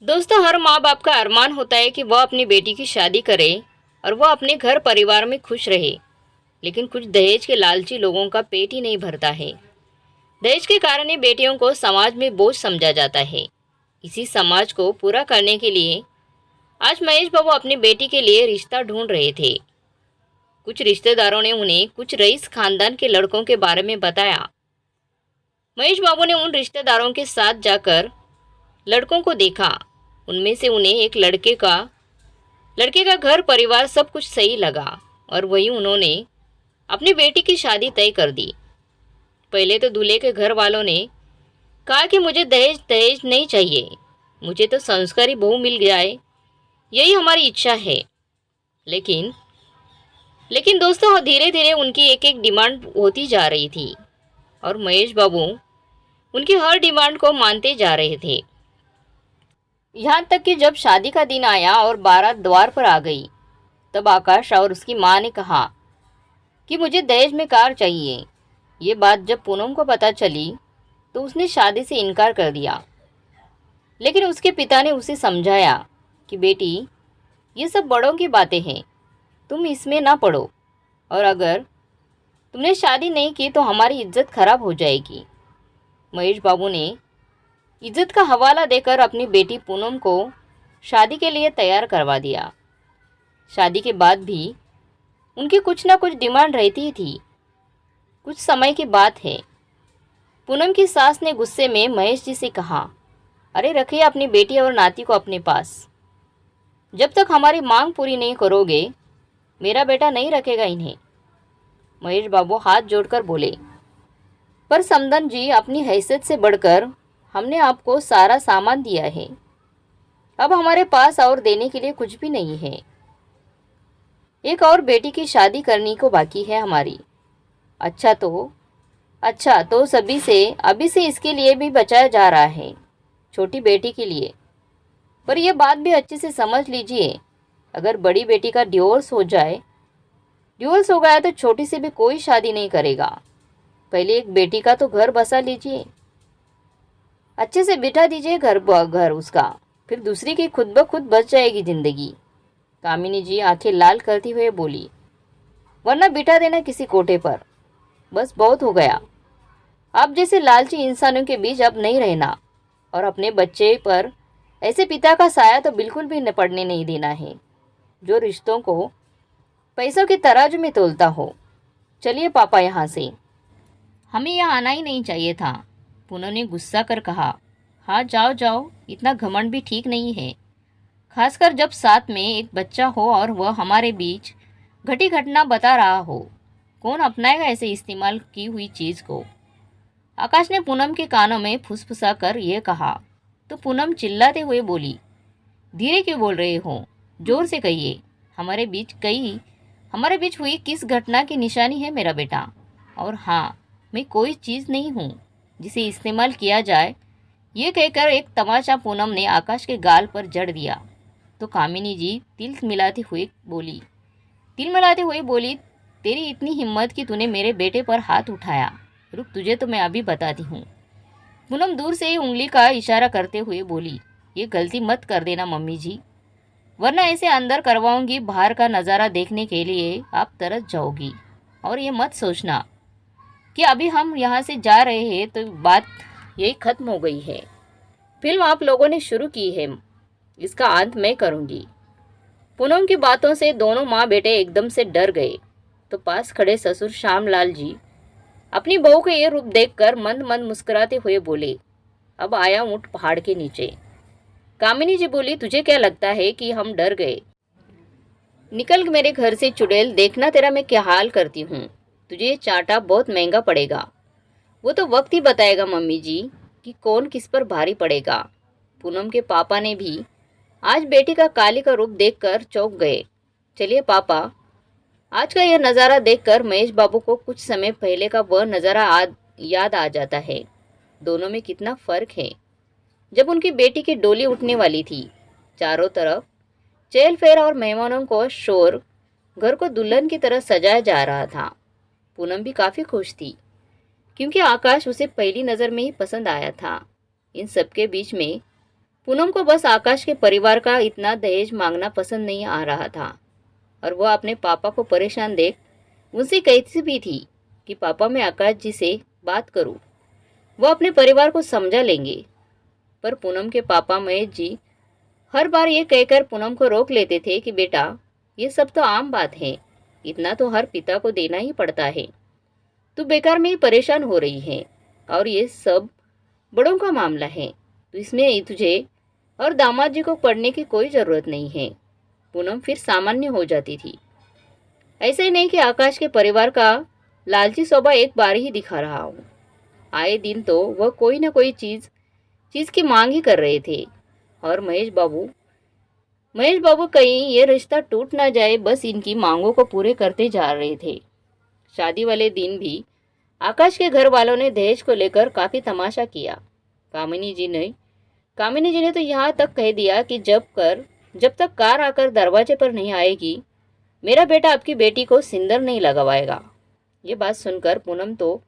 दोस्तों, हर माँ बाप का अरमान होता है कि वह अपनी बेटी की शादी करे और वह अपने घर परिवार में खुश रहे। लेकिन कुछ दहेज के लालची लोगों का पेट ही नहीं भरता है। दहेज के कारण ही बेटियों को समाज में बोझ समझा जाता है। इसी समाज को पूरा करने के लिए आज महेश बाबू अपनी बेटी के लिए रिश्ता ढूंढ रहे थे। कुछ रिश्तेदारों ने उन्हें कुछ रईस खानदान के लड़कों के बारे में बताया। महेश बाबू ने उन रिश्तेदारों के साथ जाकर लड़कों को देखा। उनमें से उन्हें एक लड़के का घर परिवार सब कुछ सही लगा और वही उन्होंने अपनी बेटी की शादी तय कर दी। पहले तो दूल्हे के घर वालों ने कहा कि मुझे दहेज दहेज नहीं चाहिए, मुझे तो संस्कारी बहू मिल जाए, यही हमारी इच्छा है। लेकिन लेकिन दोस्तों, धीरे धीरे उनकी एक एक डिमांड होती जा रही थी और महेश बाबू उनकी हर डिमांड को मानते जा रहे थे। यहाँ तक कि जब शादी का दिन आया और बारात द्वार पर आ गई, तब आकाश और उसकी माँ ने कहा कि मुझे दहेज में कार चाहिए। ये बात जब पूनम को पता चली तो उसने शादी से इनकार कर दिया। लेकिन उसके पिता ने उसे समझाया कि बेटी, ये सब बड़ों की बातें हैं, तुम इसमें ना पड़ो, और अगर तुमने शादी नहीं की तो हमारी इज्जत खराब हो जाएगी। महेश बाबू ने इज्जत का हवाला देकर अपनी बेटी पूनम को शादी के लिए तैयार करवा दिया। शादी के बाद भी उनकी कुछ ना कुछ डिमांड रहती ही थी। कुछ समय की बात है, पूनम की सास ने गुस्से में महेश जी से कहा, अरे रखिए अपनी बेटी और नाती को अपने पास। जब तक हमारी मांग पूरी नहीं करोगे, मेरा बेटा नहीं रखेगा इन्हें। महेश बाबू हाथ जोड़कर बोले, पर समदन जी, अपनी हैसियत से बढ़कर हमने आपको सारा सामान दिया है। अब हमारे पास और देने के लिए कुछ भी नहीं है। एक और बेटी की शादी करनी को बाकी है हमारी। अच्छा तो सभी से अभी से इसके लिए भी बचाया जा रहा है, छोटी बेटी के लिए। पर यह बात भी अच्छे से समझ लीजिए, अगर बड़ी बेटी का डिवोर्स हो गया तो छोटी से भी कोई शादी नहीं करेगा। पहले एक बेटी का तो घर बसा लीजिए, अच्छे से बिठा दीजिए घर उसका, फिर दूसरी की खुद ब खुद बच जाएगी जिंदगी। कामिनी जी आंखें लाल करती हुए बोली, वरना बिठा देना किसी कोठे पर, बस बहुत हो गया। आप जैसे लालची इंसानों के बीच अब नहीं रहना, और अपने बच्चे पर ऐसे पिता का साया तो बिल्कुल भी न पड़ने नहीं देना है, जो रिश्तों को पैसों के तराजू में तोलता हो। चलिए पापा यहाँ से, हमें यहाँ आना ही नहीं चाहिए था। पूनम ने गुस्सा कर कहा, हाँ जाओ जाओ, इतना घमंड भी ठीक नहीं है, खासकर जब साथ में एक बच्चा हो और वह हमारे बीच घटी घटना बता रहा हो। कौन अपनाएगा ऐसे इस्तेमाल की हुई चीज़ को। आकाश ने पूनम के कानों में फुसफुसा कर यह कहा तो पूनम चिल्लाते हुए बोली, धीरे क्यों बोल रहे हो, जोर से कहिए। हमारे बीच हुई किस घटना की निशानी है मेरा बेटा। और हाँ, मैं कोई चीज़ नहीं हूँ जिसे इस्तेमाल किया जाए। ये कहकर एक तमाचा पूनम ने आकाश के गाल पर जड़ दिया तो कामिनी जी तिल मिलाते हुए बोली, तेरी इतनी हिम्मत कि तूने मेरे बेटे पर हाथ उठाया। रुक, तुझे तो मैं अभी बताती हूँ। पूनम दूर से ही उंगली का इशारा करते हुए बोली, ये गलती मत कर देना मम्मी जी, वरना ऐसे अंदर करवाऊंगी, बाहर का नज़ारा देखने के लिए आप तरस जाओगी। और ये मत सोचना कि अभी हम यहाँ से जा रहे हैं तो बात यही खत्म हो गई है। फिल्म आप लोगों ने शुरू की है, इसका अंत मैं करूँगी। पूनम की बातों से दोनों माँ बेटे एकदम से डर गए तो पास खड़े ससुर श्यामलाल जी अपनी बहू के ये रूप देखकर मंद मंद मुस्कुराते हुए बोले, अब आया ऊँट पहाड़ के नीचे। कामिनी जी बोली, तुझे क्या लगता है कि हम डर गए? निकल मेरे घर से चुड़ैल, देखना तेरा मैं क्या हाल करती हूँ। तुझे ये चांटा बहुत महंगा पड़ेगा। वो तो वक्त ही बताएगा मम्मी जी कि कौन किस पर भारी पड़ेगा। पूनम के पापा ने भी आज बेटी का काली का रूप देखकर चौंक गए। चलिए पापा, आज का यह नज़ारा देखकर महेश बाबू को कुछ समय पहले का वह नज़ारा याद आ जाता है। दोनों में कितना फ़र्क है। जब उनकी बेटी की डोली उठने वाली थी, चारों तरफ चहल पहल और मेहमानों को शोर, घर को दुल्हन की तरह सजाया जा रहा था। पूनम भी काफ़ी खुश थी क्योंकि आकाश उसे पहली नज़र में ही पसंद आया था। इन सबके बीच में पूनम को बस आकाश के परिवार का इतना दहेज मांगना पसंद नहीं आ रहा था और वह अपने पापा को परेशान देख उनसे कहती भी थी कि पापा मैं आकाश जी से बात करूं, वो अपने परिवार को समझा लेंगे। पर पूनम के पापा महेश जी हर बार ये कहकर पूनम को रोक लेते थे कि बेटा ये सब तो आम बात है, इतना तो हर पिता को देना ही पड़ता है, तू बेकार में ही परेशान हो रही है और ये सब बड़ों का मामला है, तो इसमें तुझे और दामाद जी को पढ़ने की कोई ज़रूरत नहीं है। पूनम फिर सामान्य हो जाती थी। ऐसे ही नहीं कि आकाश के परिवार का लालची स्वभाव एक बार ही दिखा रहा हूँ, आए दिन तो वह कोई ना कोई चीज़ की मांग ही कर रहे थे और महेश बाबू कहीं ये रिश्ता टूट ना जाए बस इनकी मांगों को पूरे करते जा रहे थे। शादी वाले दिन भी आकाश के घर वालों ने दहेज को लेकर काफ़ी तमाशा किया। कामिनी जी ने तो यहाँ तक कह दिया कि जब तक कार आकर दरवाजे पर नहीं आएगी मेरा बेटा आपकी बेटी को सिंदूर नहीं लगवाएगा। ये बात सुनकर पूनम तो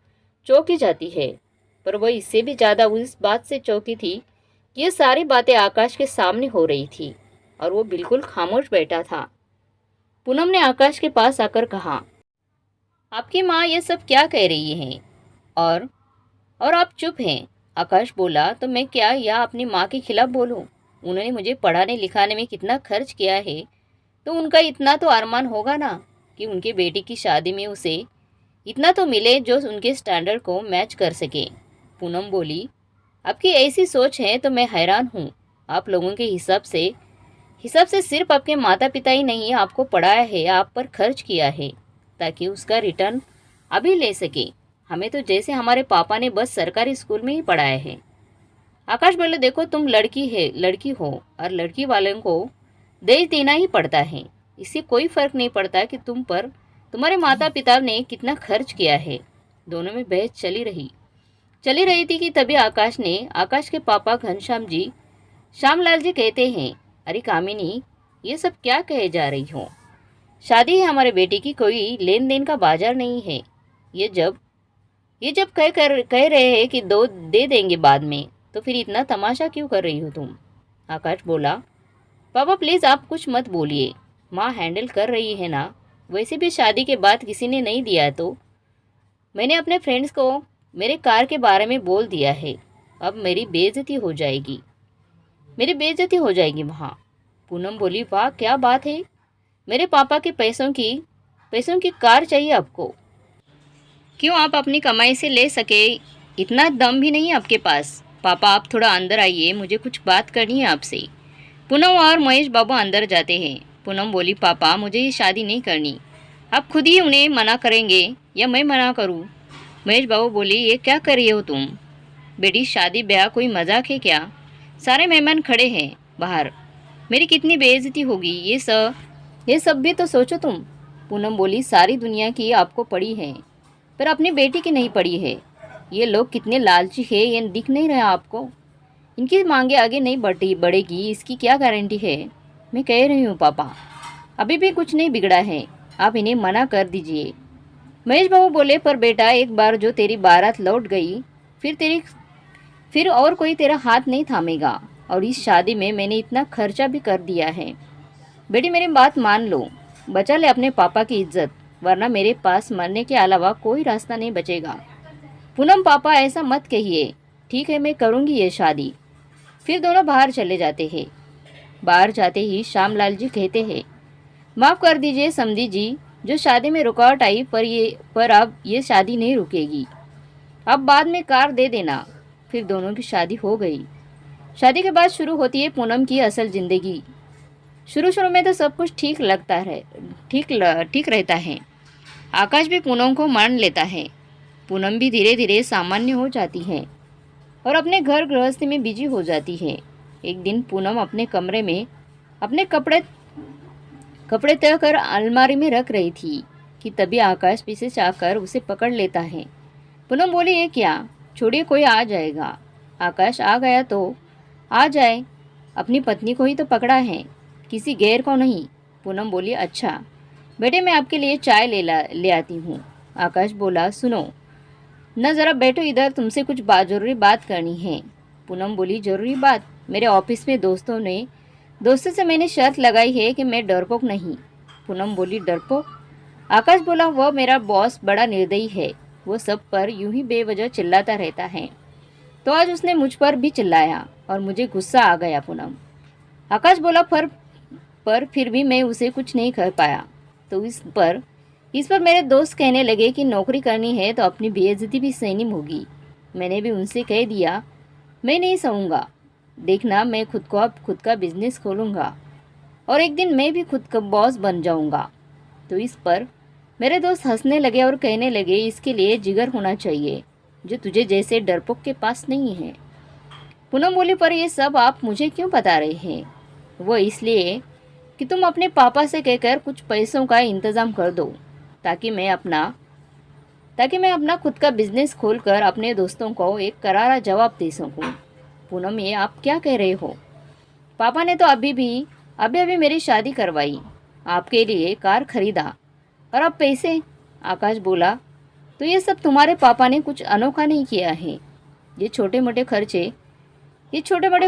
चौंक ही जाती है, पर वह इससे भी ज़्यादा उस बात से चौंकी थी कि ये सारी बातें आकाश के सामने हो रही थी और वो बिल्कुल खामोश बैठा था। पूनम ने आकाश के पास आकर कहा, आपकी माँ ये सब क्या कह रही है और आप चुप हैं। आकाश बोला, तो मैं क्या या अपनी माँ के खिलाफ बोलूँ? उन्होंने मुझे पढ़ाने लिखाने में कितना खर्च किया है, तो उनका इतना तो अरमान होगा ना कि उनकी बेटी की शादी में उसे इतना तो मिले जो उनके स्टैंडर्ड को मैच कर सके। पूनम बोली, आपकी ऐसी सोच है तो मैं हैरान हूँ। आप लोगों के हिसाब से सिर्फ आपके माता पिता ही नहीं आपको पढ़ाया है, आप पर खर्च किया है ताकि उसका रिटर्न अभी ले सके। हमें तो जैसे हमारे पापा ने बस सरकारी स्कूल में ही पढ़ाया है। आकाश बोले, देखो तुम लड़की हो और लड़की वालों को दहेज देना ही पड़ता है। इससे कोई फर्क नहीं पड़ता कि तुम पर तुम्हारे माता पिता ने कितना खर्च किया है। दोनों में बहस चली रही थी कि तभी आकाश के पापा घनश्याम जी श्यामलाल जी कहते हैं, अरे कामिनी ये सब क्या कहे जा रही हो? शादी है हमारे बेटे की, कोई लेन देन का बाजार नहीं है। ये जब कह रहे हैं कि दो दे देंगे बाद में, तो फिर इतना तमाशा क्यों कर रही हो तुम? आकाश बोला, पापा प्लीज़ आप कुछ मत बोलिए, माँ हैंडल कर रही है ना। वैसे भी शादी के बाद किसी ने नहीं दिया तो मैंने अपने फ्रेंड्स को मेरे कार के बारे में बोल दिया है। अब मेरी बेइज्जती हो जाएगी वहाँ। पूनम बोली, वाह क्या बात है, मेरे पापा के पैसों की कार चाहिए आपको? क्यों आप अपनी कमाई से ले सके इतना दम भी नहीं आपके पास? पापा आप थोड़ा अंदर आइए, मुझे कुछ बात करनी है आपसे। पूनम और महेश बाबू अंदर जाते हैं। पूनम बोली, पापा मुझे ये शादी नहीं करनी, आप खुद ही उन्हें मना करेंगे या मैं मना करूं? महेश बाबू बोली, ये क्या कर रही हो तुम? बेटी शादी ब्याह कोई मजाक है क्या? सारे मेहमान खड़े हैं बाहर, मेरी कितनी बेइज्जती होगी। ये सब भी तो सोचो तुम। पूनम बोली, सारी दुनिया की आपको पड़ी है पर अपनी बेटी की नहीं पड़ी है। ये लोग कितने लालची है ये दिख नहीं रहा आपको? इनकी मांगे आगे नहीं बढ़ेगी इसकी क्या गारंटी है? मैं कह रही हूँ पापा, अभी भी कुछ नहीं बिगड़ा है, आप इन्हें मना कर दीजिए। महेश बाबू बोले, पर बेटा एक बार जो तेरी बारात लौट गई फिर और कोई तेरा हाथ नहीं थामेगा, और इस शादी में मैंने इतना खर्चा भी कर दिया है। बेटी मेरी बात मान लो, बचा ले अपने पापा की इज्जत, वरना मेरे पास मरने के अलावा कोई रास्ता नहीं बचेगा। पूनम पापा ऐसा मत कहिए, ठीक है मैं करूँगी ये शादी। फिर दोनों बाहर चले जाते हैं। बाहर जाते ही श्यामलाल जी कहते हैं, माफ़ कर दीजिए समधी जी, जो शादी में रुकावट आई पर अब ये शादी नहीं रुकेगी, अब बाद में कार दे देना। फिर दोनों की शादी हो गई। शादी के बाद शुरू होती है पूनम की असल ज़िंदगी। शुरू में तो सब कुछ ठीक रहता है। आकाश भी पूनम को मान लेता है। पूनम भी धीरे धीरे सामान्य हो जाती है और अपने घर गृहस्थी में बिजी हो जाती है। एक दिन पूनम अपने कमरे में अपने कपड़े तय कर अलमारी में रख रही थी कि तभी आकाश पीछे से आकर उसे पकड़ लेता है। पूनम बोली, ये क्या, छोड़िए कोई आ जाएगा। आकाश, आ गया तो आ जाए, अपनी पत्नी को ही तो पकड़ा है, किसी गैर को नहीं। पूनम बोली, अच्छा बेटे मैं आपके लिए चाय ले आती हूँ। आकाश बोला, सुनो न ज़रा बैठो इधर, तुमसे कुछ ज़रूरी बात करनी है। पूनम बोली, ज़रूरी बात, मेरे ऑफिस में दोस्तों से मैंने शर्त लगाई है कि मैं डरपोक नहीं। पूनम बोली, डरपोक? आकाश बोला, वह मेरा बॉस बड़ा निर्दयी है। वो सब पर यूं ही बेवजह चिल्लाता रहता है। तो आज उसने मुझ पर भी चिल्लाया और मुझे गुस्सा आ गया। पूनम। आकाश बोला, पर फिर भी मैं उसे कुछ नहीं कर पाया। तो इस पर मेरे दोस्त कहने लगे कि नौकरी करनी है तो अपनी बेइज्जती भी सहनी होगी। मैंने भी उनसे कह दिया, मैं नहीं सहूँगा। देखना, मैं खुद का बिजनेस खोलूँगा और एक दिन मैं भी खुद का बॉस बन जाऊँगा। तो इस पर मेरे दोस्त हंसने लगे और कहने लगे, इसके लिए जिगर होना चाहिए जो तुझे जैसे डरपोक के पास नहीं है। पूनम बोली, पर ये सब आप मुझे क्यों बता रहे हैं? वो इसलिए कि तुम अपने पापा से कहकर कुछ पैसों का इंतज़ाम कर दो ताकि मैं अपना खुद का बिजनेस खोलकर अपने दोस्तों को एक करारा जवाब दे सकूं। पूनम, ये आप क्या कह रहे हो? पापा ने तो अभी मेरी शादी करवाई, आपके लिए कार खरीदा और अब पैसे। आकाश बोला, तो ये सब तुम्हारे पापा ने कुछ अनोखा नहीं किया है। ये छोटे मोटे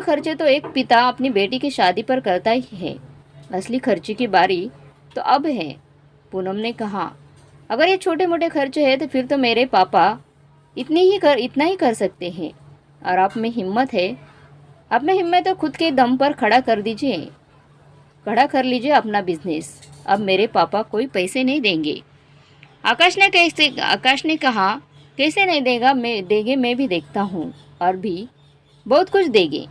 खर्चे तो एक पिता अपनी बेटी की शादी पर करता ही है। असली खर्चे की बारी तो अब है। पूनम ने कहा, अगर ये छोटे मोटे खर्चे हैं तो फिर तो मेरे पापा इतना ही कर सकते हैं। और आप में हिम्मत तो खुद के दम पर खड़ा कर लीजिए अपना बिजनेस। अब मेरे पापा कोई पैसे नहीं देंगे। आकाश ने कहा, कैसे नहीं देंगे, मैं भी देखता हूँ। और भी बहुत कुछ देंगे।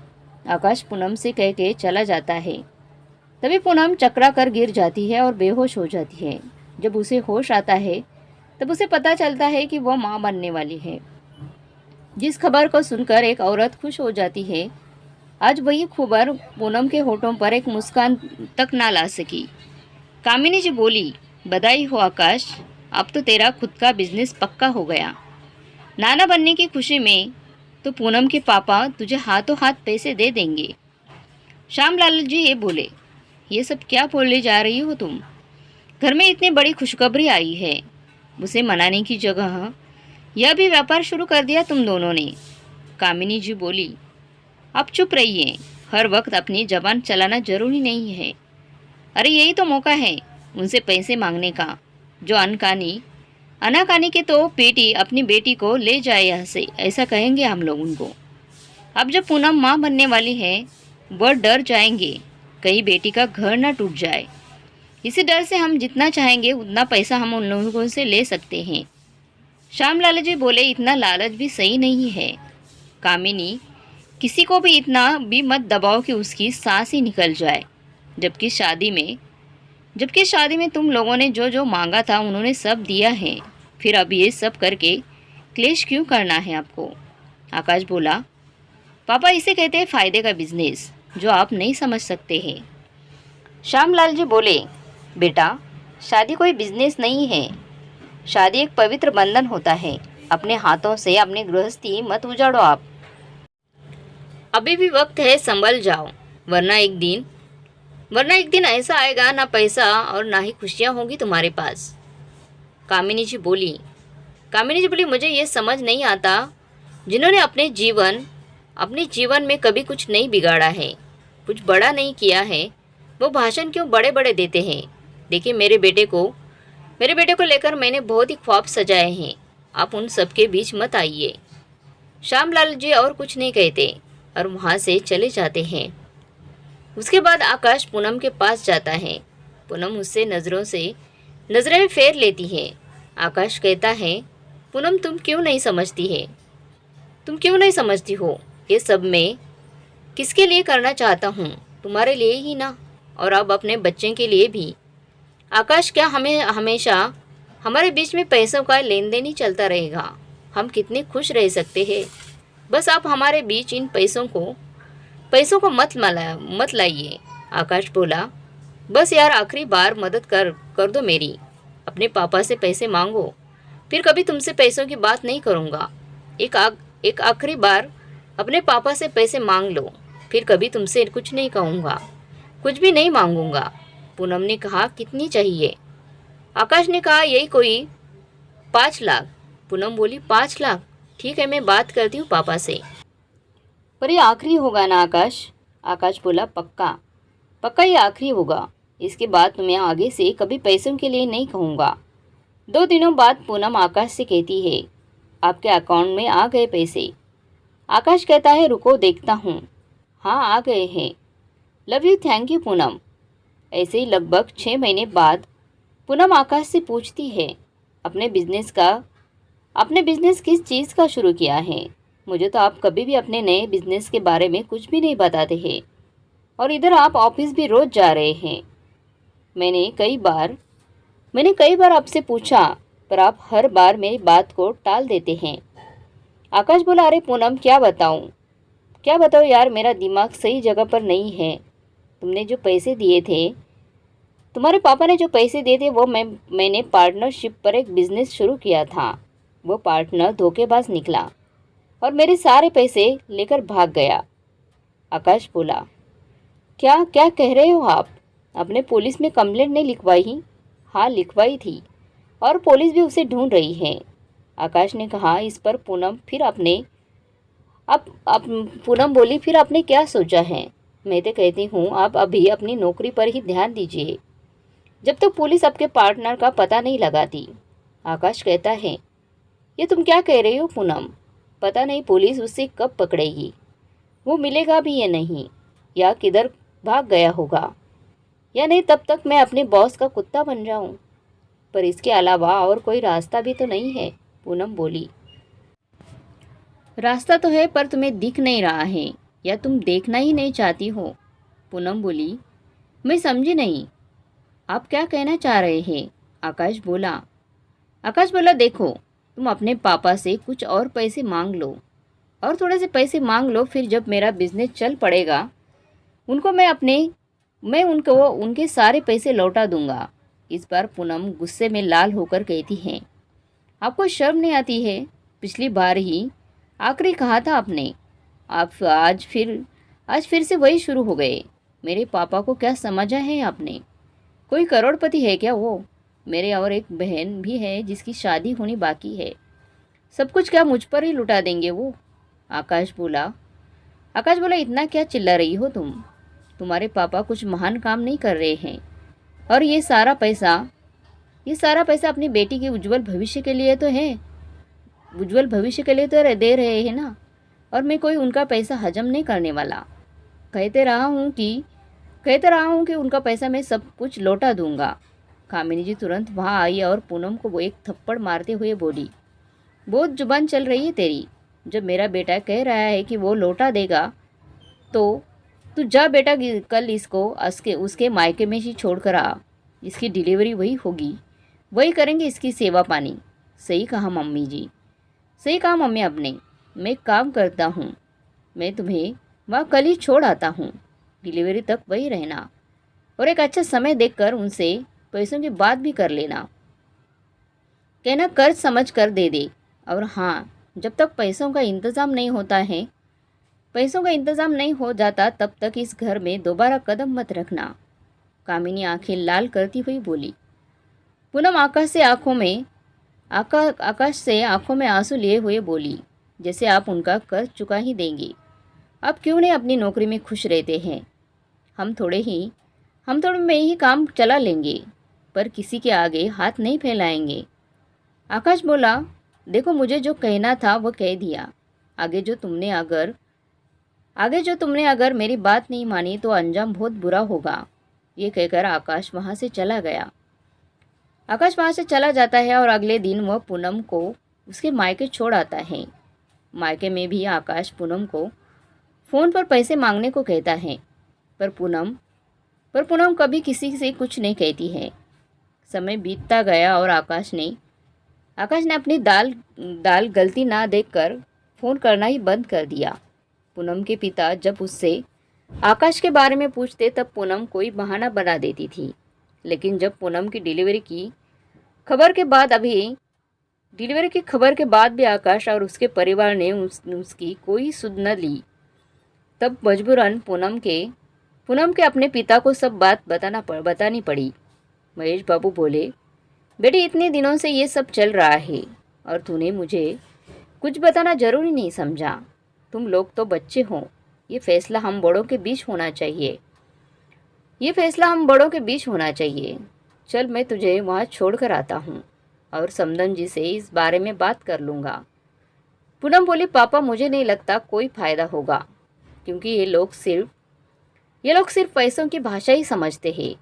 आकाश पूनम से कह के चला जाता है। तभी पूनम चकरा कर गिर जाती है और बेहोश हो जाती है। जब उसे होश आता है तब उसे पता चलता है कि वह माँ बनने वाली है। जिस खबर को सुनकर एक औरत खुश हो जाती है, आज वही खबर पूनम के होठों पर एक मुस्कान तक ना ला सकी। कामिनी जी बोली, बधाई हो आकाश, अब तो तेरा खुद का बिजनेस पक्का हो गया। नाना बनने की खुशी में तो पूनम के पापा तुझे हाथों हाथ पैसे दे देंगे। श्यामलाल जी ये बोले, ये सब क्या बोले जा रही हो तुम? घर में इतनी बड़ी खुशखबरी आई है, उसे मनाने की जगह यह भी व्यापार शुरू कर दिया तुम दोनों ने। कामिनी जी बोली, आप चुप रहिए, हर वक्त अपनी जबान चलाना जरूरी नहीं है। अरे यही तो मौका है उनसे पैसे मांगने का, जो अनाकानी के तो बेटी अपनी बेटी को ले जाए यहाँ से, ऐसा कहेंगे हम लोग उनको। अब जब पूनम माँ बनने वाली है, वह डर जाएंगे कहीं बेटी का घर ना टूट जाए। इसी डर से हम जितना चाहेंगे उतना पैसा हम उन लोगों से ले सकते हैं। श्यामलाल जी बोले, इतना लालच भी सही नहीं है कामिनी, किसी को भी इतना भी मत दबाओ कि उसकी सांस ही निकल जाए। जबकि शादी में तुम लोगों ने जो जो मांगा था उन्होंने सब दिया है, फिर अब ये सब करके क्लेश क्यों करना है आपको? आकाश बोला, पापा इसे कहते हैं फ़ायदे का बिजनेस, जो आप नहीं समझ सकते हैं। श्यामलाल जी बोले, बेटा शादी कोई बिजनेस नहीं है, शादी एक पवित्र बंधन होता है। अपने हाथों से अपनी गृहस्थी मत उजाड़ो आप। अभी भी वक्त है, संभल जाओ, वरना एक दिन ऐसा आएगा, ना पैसा और ना ही खुशियाँ होंगी तुम्हारे पास। कामिनी जी बोली, मुझे ये समझ नहीं आता, जिन्होंने अपने जीवन में कभी कुछ नहीं बिगाड़ा है, कुछ बड़ा नहीं किया है, वो भाषण क्यों बड़े बड़े देते हैं? देखिए मेरे बेटे को लेकर मैंने बहुत ही ख्वाब सजाए हैं, आप उन सब के बीच मत आइए। श्यामलाल जी और कुछ नहीं कहते और वहाँ से चले जाते हैं। उसके बाद आकाश पूनम के पास जाता है। पूनम उससे नज़रें फेर लेती है। आकाश कहता है, पूनम तुम क्यों नहीं समझती हो ये सब मैं किसके लिए करना चाहता हूँ? तुम्हारे लिए ही ना, और अब अपने बच्चे के लिए भी। आकाश, क्या हमेशा हमारे बीच में पैसों का लेन देन ही चलता रहेगा? हम कितने खुश रह सकते हैं। बस आप हमारे बीच इन पैसों को मत लाइए। आकाश बोला, बस यार आखिरी बार मदद कर दो मेरी, अपने पापा से पैसे मांगो, फिर कभी तुमसे पैसों की बात नहीं करूँगा। एक आखिरी बार अपने पापा से पैसे मांग लो, फिर कभी तुमसे कुछ नहीं कहूँगा, कुछ भी नहीं मांगूंगा। पूनम ने कहा, कितनी चाहिए? आकाश ने कहा, यही कोई 5 लाख। पूनम बोली, 5 लाख? ठीक है, मैं बात करती हूँ पापा से। पर ये आखिरी होगा ना आकाश, आकाश बोला, पक्का पक्का ये आखिरी होगा। इसके बाद तुम्हें आगे से कभी पैसों के लिए नहीं कहूँगा। 2 दिनों बाद पूनम आकाश से कहती है, आपके अकाउंट में आ गए पैसे। आकाश कहता है, रुको देखता हूँ। हाँ, आ गए हैं। Love you, thank you Poonam. ऐसे ही लगभग 6 महीने बाद पूनम आकाश से पूछती है, आपने बिजनेस किस चीज़ का शुरू किया है? मुझे तो आप कभी भी अपने नए बिजनेस के बारे में कुछ भी नहीं बताते हैं, और इधर आप ऑफिस भी रोज जा रहे हैं। मैंने कई बार आपसे पूछा, पर आप हर बार मेरी बात को टाल देते हैं। आकाश बोला, अरे पूनम, क्या बताऊँ यार, मेरा दिमाग सही जगह पर नहीं है। तुमने जो पैसे दिए थे, तुम्हारे पापा ने जो पैसे दिए थे, वो मैंने पार्टनरशिप पर एक बिजनेस शुरू किया था। वो पार्टनर धोखेबाज निकला और मेरे सारे पैसे लेकर भाग गया। आकाश बोला, क्या क्या कह रहे हो आप? आपने पुलिस में कंप्लेंट नहीं लिखवाई? हाँ, लिखवाई थी, और पुलिस भी उसे ढूंढ रही है। आकाश ने कहा। इस पर पूनम पूनम बोली, फिर आपने क्या सोचा है? मैं तो कहती हूँ आप अभी अपनी नौकरी पर ही ध्यान दीजिए, जब तक पुलिस आपके पार्टनर का पता नहीं लगाती। आकाश कहता है, ये तुम क्या कह रही हो पूनम? पता नहीं पुलिस उसे कब पकड़ेगी, वो मिलेगा भी या नहीं, या किधर भाग गया होगा, या नहीं तब तक मैं अपने बॉस का कुत्ता बन जाऊं। पर इसके अलावा और कोई रास्ता भी तो नहीं है, पूनम बोली। रास्ता तो है, पर तुम्हें दिख नहीं रहा है, या तुम देखना ही नहीं चाहती हो, पूनम बोली। मैं समझी नहीं, आप क्या कहना चाह रहे हैं? आकाश बोला, देखो, तुम अपने पापा से कुछ और पैसे मांग लो, और थोड़े से पैसे मांग लो, फिर जब मेरा बिजनेस चल पड़ेगा मैं उनको उनके सारे पैसे लौटा दूंगा। इस बार पूनम गुस्से में लाल होकर कहती है, आपको शर्म नहीं आती है? पिछली बार ही आखिरी कहा था आपने, आप आज फिर से वही शुरू हो गए। मेरे पापा को क्या समझा है आपने? कोई करोड़पति है क्या वो? मेरे और एक बहन भी है जिसकी शादी होनी बाकी है। सब कुछ क्या मुझ पर ही लुटा देंगे वो? आकाश बोला, इतना क्या चिल्ला रही हो तुम? तुम्हारे पापा कुछ महान काम नहीं कर रहे हैं, और ये सारा पैसा अपनी बेटी के उज्जवल भविष्य के लिए तो है। उज्जवल भविष्य के लिए तो दे रहे हैं ना, और मैं कोई उनका पैसा हजम नहीं करने वाला। कहते रहा हूँ कि उनका पैसा मैं सब कुछ लौटा दूंगा। कामिनी जी तुरंत वहाँ आई और पूनम को वो एक थप्पड़ मारते हुए बोली, बहुत जुबान चल रही है तेरी। जब मेरा बेटा कह रहा है कि वो लौटा देगा, तो तू जा बेटा, कल इसको उसके मायके में ही छोड़ कर आ। इसकी डिलीवरी वही होगी, वही करेंगे इसकी सेवा पानी। सही कहा मम्मी जी, सही कहा मम्मी आपने। मैं काम करता हूँ, मैं तुम्हें वहाँ कल ही छोड़ आता हूँ। डिलीवरी तक वही रहना, और एक अच्छा समय देखकर उनसे पैसों की बात भी कर लेना। कहना कर्ज समझ कर दे दे। और हाँ, जब तक पैसों का इंतज़ाम नहीं हो जाता, तब तक इस घर में दोबारा कदम मत रखना। कामिनी आंखें लाल करती हुई बोली। पूनम आकाश से आंखों में आंसू लिए हुए बोली, जैसे आप उनका कर्ज चुका ही देंगी। आप क्यों नहीं अपनी नौकरी में खुश रहते हैं? हम थोड़े में ही काम चला लेंगे, पर किसी के आगे हाथ नहीं फैलाएंगे। आकाश बोला, देखो, मुझे जो कहना था वो कह दिया। आगे जो तुमने अगर मेरी बात नहीं मानी तो अंजाम बहुत बुरा होगा। ये कहकर आकाश वहाँ से चला जाता है, और अगले दिन वह पूनम को उसके मायके छोड़ आता है। मायके में भी आकाश पूनम को फ़ोन पर पैसे मांगने को कहता है, पर पूनम कभी किसी से कुछ नहीं कहती है। समय बीतता गया और आकाश ने अपनी दाल गलती ना देखकर फ़ोन करना ही बंद कर दिया। पूनम के पिता जब उससे आकाश के बारे में पूछते, तब पूनम कोई बहाना बना देती थी। लेकिन जब पूनम की डिलीवरी की खबर के बाद भी आकाश और उसके परिवार ने उसकी कोई सुध न ली, तब मजबूरन पूनम के अपने पिता को सब बात बतानी पड़ी। महेश बाबू बोले, बेटी, इतने दिनों से ये सब चल रहा है, और तूने मुझे कुछ बताना जरूरी नहीं समझा। तुम लोग तो बच्चे हो, ये फैसला हम बड़ों के बीच होना चाहिए। ये फैसला हम बड़ों के बीच होना चाहिए। चल मैं तुझे वहाँ छोड़ कर आता हूँ और समदन जी से इस बारे में बात कर लूँगा। पूनम बोली, पापा मुझे नहीं लगता कोई फ़ायदा होगा, क्योंकि ये लोग सिर्फ पैसों की भाषा ही समझते हैं।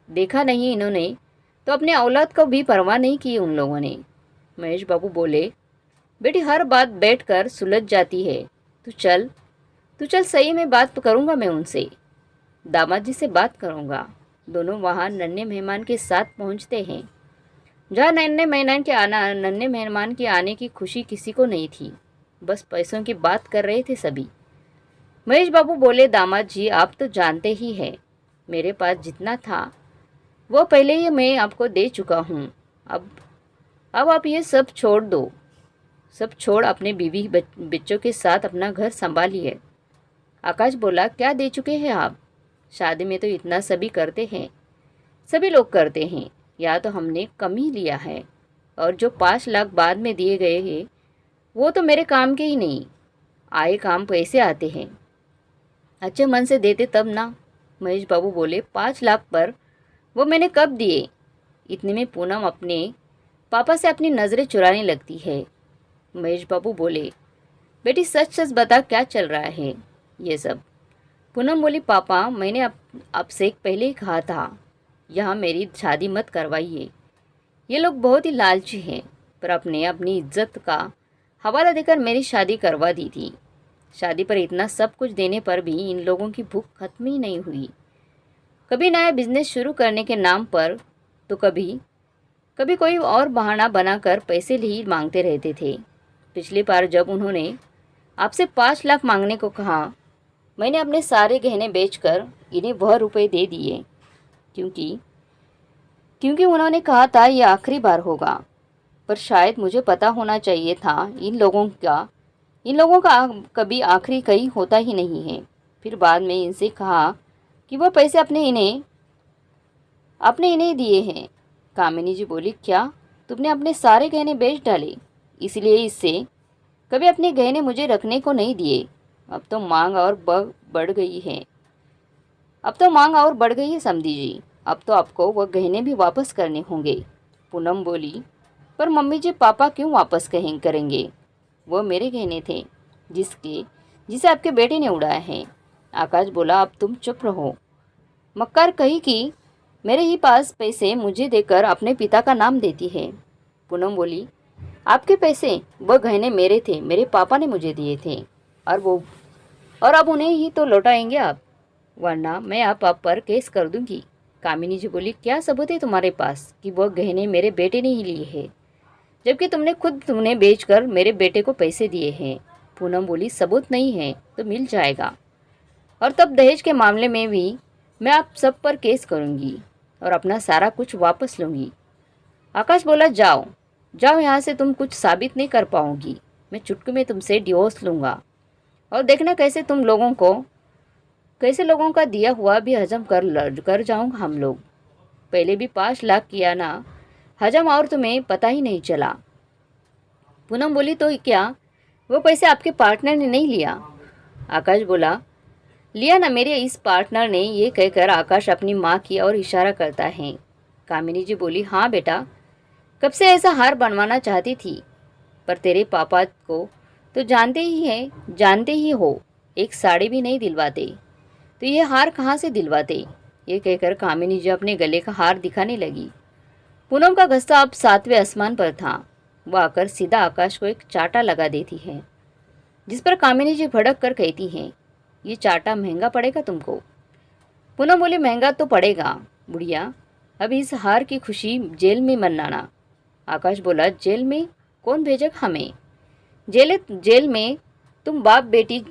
देखा नहीं इन्होंने तो अपने औलाद को भी परवाह नहीं की उन लोगों ने। महेश बाबू बोले, बेटी हर बात बैठकर सुलझ जाती है। तू चल सही में बात करूँगा मैं उनसे, दामाद जी से बात करूँगा। दोनों वहाँ नन्हे मेहमान के साथ पहुँचते हैं, जहाँ नन्हे मेहमान के आने की खुशी किसी को नहीं थी। बस पैसों की बात कर रहे थे सभी। महेश बाबू बोले, दामाद जी आप तो जानते ही हैं, मेरे पास जितना था वो पहले ही मैं आपको दे चुका हूँ। अब आप ये सब छोड़ दो, सब छोड़ अपने बीवी बच्चों के साथ अपना घर संभालिए। आकाश बोला, क्या दे चुके हैं आप? शादी में तो इतना सभी करते हैं, सभी लोग करते हैं, या तो हमने कम ही लिया है, और जो 5 लाख बाद में दिए गए हैं वो तो मेरे काम के ही नहीं आए, काम पैसे आते हैं, अच्छे मन से देते तब ना। महेश बाबू बोले, 5 लाख पर वो मैंने कब दिए? इतने में पूनम अपने पापा से अपनी नज़रें चुराने लगती है। महेश बाबू बोले, बेटी सच सच बता क्या चल रहा है ये सब? पूनम बोली, पापा मैंने आपसे पहले ही कहा था यहाँ मेरी शादी मत करवाइए। ये लोग बहुत ही लालची हैं, पर अपनी इज्जत का हवाला देकर मेरी शादी करवा दी थी। शादी पर इतना सब कुछ देने पर भी इन लोगों की भूख खत्म ही नहीं हुई। कभी नया बिजनेस शुरू करने के नाम पर तो कभी कोई और बहाना बनाकर पैसे ही मांगते रहते थे। पिछली बार जब उन्होंने आपसे 5 लाख मांगने को कहा, मैंने अपने सारे गहने बेचकर इन्हें वह रुपए दे दिए, क्योंकि उन्होंने कहा था ये आखिरी बार होगा। पर शायद मुझे पता होना चाहिए था इन लोगों का कभी आखिरी कहीं होता ही नहीं है। फिर बाद में इनसे कहा कि वह पैसे अपने इन्हें दिए हैं। कामिनी जी बोली, क्या तुमने अपने सारे गहने बेच डाले, इसलिए इससे कभी अपने गहने मुझे रखने को नहीं दिए? अब तो मांग और बढ़ गई है समधी जी, अब तो आपको वह गहने भी वापस करने होंगे। पूनम बोली, पर मम्मी जी पापा क्यों वापस करेंगे? वो मेरे गहने थे जिसे आपके बेटे ने उड़ाया है। आकाश बोला, अब तुम चुप रहो। मक्कार कही कि मेरे ही पास पैसे मुझे देकर अपने पिता का नाम देती है। पूनम बोली, आपके पैसे? वह गहने मेरे थे, मेरे पापा ने मुझे दिए थे, और अब उन्हें ही तो लौटाएंगे आप, वरना मैं आप पर केस कर दूंगी। कामिनी जी बोली, क्या सबूत है तुम्हारे पास कि वह गहने मेरे बेटे ने ही लिए हैं, जबकि तुमने बेचकर मेरे बेटे को पैसे दिए हैं? पूनम बोली, सबूत नहीं है तो मिल जाएगा, और तब दहेज के मामले में भी मैं आप सब पर केस करूंगी और अपना सारा कुछ वापस लूँगी। आकाश बोला, जाओ यहाँ से, तुम कुछ साबित नहीं कर पाओगी। मैं चुटकी में तुमसे डिवोर्स लूँगा और देखना कैसे लोगों का दिया हुआ भी हजम कर जाऊँगा हम लोग। पहले भी 5 लाख किया ना हजम, और तुम्हें पता ही नहीं चला। पूनम बोली, तो क्या वो पैसे आपके पार्टनर ने नहीं लिया? आकाश बोला, लिया ना मेरे इस पार्टनर ने। ये कहकर आकाश अपनी माँ की ओर इशारा करता है। कामिनी जी बोली, हाँ बेटा, कब से ऐसा हार बनवाना चाहती थी, पर तेरे पापा को तो जानते ही हो, एक साड़ी भी नहीं दिलवाते, तो ये हार कहाँ से दिलवाते? ये कहकर कामिनी जी अपने गले का हार दिखाने लगी। पूनम का गुस्सा अब 7वें आसमान पर था। वह आकर सीधा आकाश को एक चाटा लगा देती है, जिस पर कामिनी जी भड़क कर कहती हैं, ये चाटा महंगा पड़ेगा तुमको। पूनम बोली, महंगा तो पड़ेगा बुढ़िया, अब इस हार की खुशी जेल में मनाना। आकाश बोला, जेल में कौन भेजेगा हमें? जेल में तुम बाप बेटी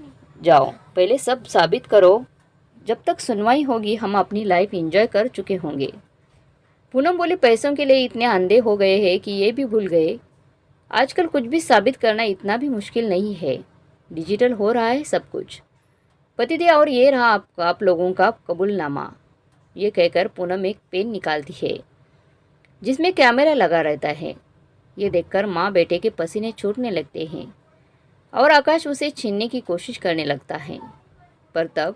जाओ, पहले सब साबित करो, जब तक सुनवाई होगी हम अपनी लाइफ एंजॉय कर चुके होंगे। पूनम बोली, पैसों के लिए इतने अंधे हो गए हैं कि ये भी भूल गए आजकल कुछ भी साबित करना इतना भी मुश्किल नहीं है, डिजिटल हो रहा है सब कुछ। पतिदेव, और ये रहा आप लोगों का कबूलनामा। ये कहकर पूनम एक पेन निकालती है जिसमें कैमरा लगा रहता है। ये देखकर माँ बेटे के पसीने छूटने लगते हैं और आकाश उसे छीनने की कोशिश करने लगता है। पर तब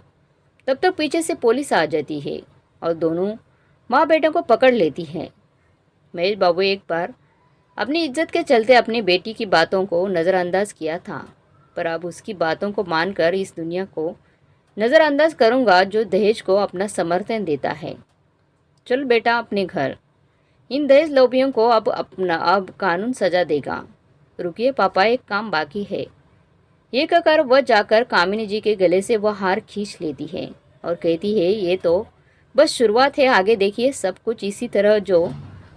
तक पीछे से पुलिस आ जाती है और दोनों माँ बेटों को पकड़ लेती है। महेश बाबू एक बार अपनी इज्जत के चलते अपनी बेटी की बातों को नज़रअंदाज किया था, पर अब उसकी बातों को मानकर इस दुनिया को नज़रअंदाज करूँगा जो दहेज को अपना समर्थन देता है। चल बेटा अपने घर, इन दहेज लोभियों को अब कानून सजा देगा। रुकिए पापा, एक काम बाकी है। ये कहकर वह जाकर कामिनी जी के गले से वह हार खींच लेती है और कहती है, ये तो बस शुरुआत है, आगे देखिए सब कुछ इसी तरह जो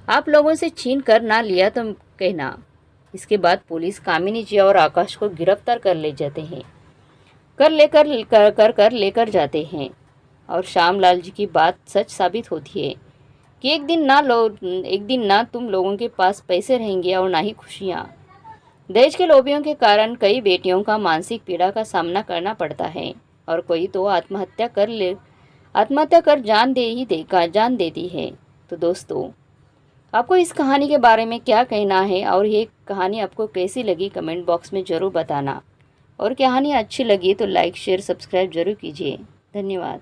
आप लोगों से छीन कर ना लिया तो कहना। इसके बाद पुलिस कामिनी जी और आकाश को गिरफ्तार कर ले जाते हैं, कर लेकर जाते हैं। और श्यामलाल जी की बात सच साबित होती है कि एक दिन ना तुम लोगों के पास पैसे रहेंगे और ना ही खुशियाँ। दहेज के लोभियों के कारण कई बेटियों का मानसिक पीड़ा का सामना करना पड़ता है और कोई तो आत्महत्या कर जान देती है। तो दोस्तों, आपको इस कहानी के बारे में क्या कहना है और ये कहानी आपको कैसी लगी कमेंट बॉक्स में ज़रूर बताना। और कहानी अच्छी लगी तो लाइक शेयर सब्सक्राइब जरूर कीजिए। धन्यवाद।